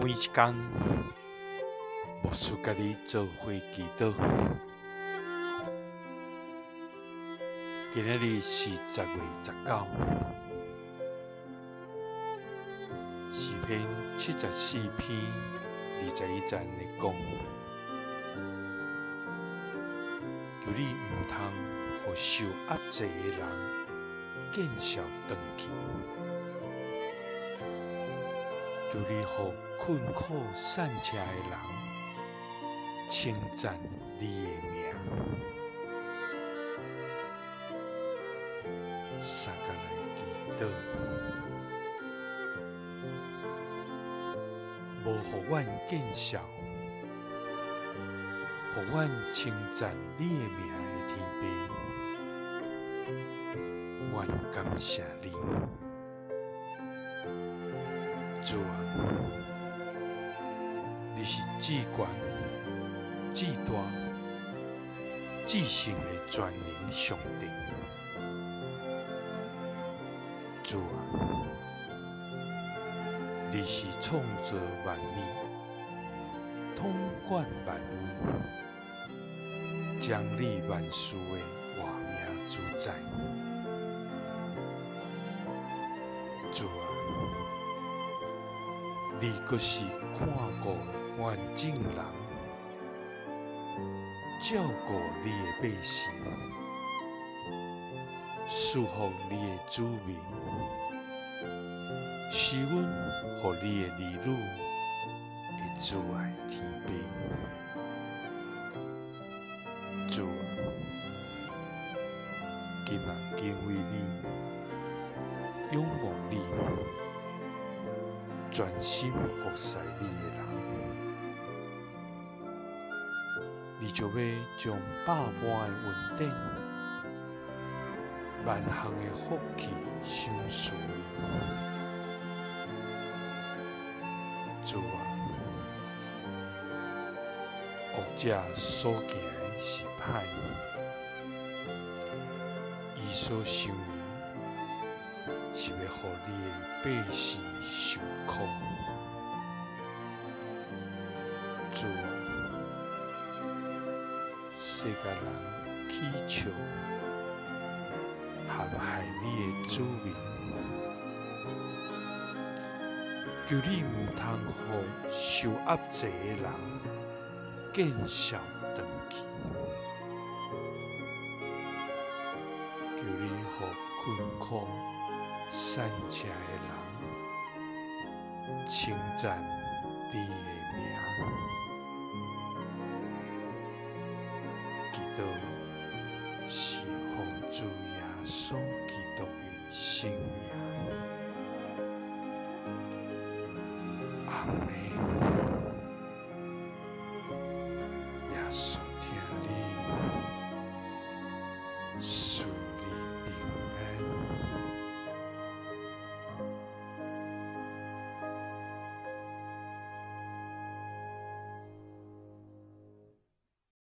每一天，牧师甲你做伙祈祷。今日是10月19，诗篇74篇21節咧講：求你毋通互受壓制的人見笑轉去，求你互困苦散車的人稱讚你的名。三個來祈禱，無互阮見笑，互阮稱讚你的名的天父，阮感謝你。主啊，你是至懸、至大、至聖的全能上帝。主啊，你是創造萬物、統管萬有、將理萬事的活命主宰。主啊，你閣是看顧完整人，照顧你的百姓，賜福你的子民，施恩予你的兒女會慈愛天父。主啊，今日敬畏你，仰望你，專心服侍你的人，你就要將百般的恩典、萬項的福氣賞賜伊。主啊，惡者所行的是歹，伊所想的是要予你的百姓受苦。主啊，世間人起笑，陷害你的子民，求你毋通予受壓制的人見笑轉去，求你予困苦散車的人稱讚你的名。祈禱是奉主耶穌基督的聖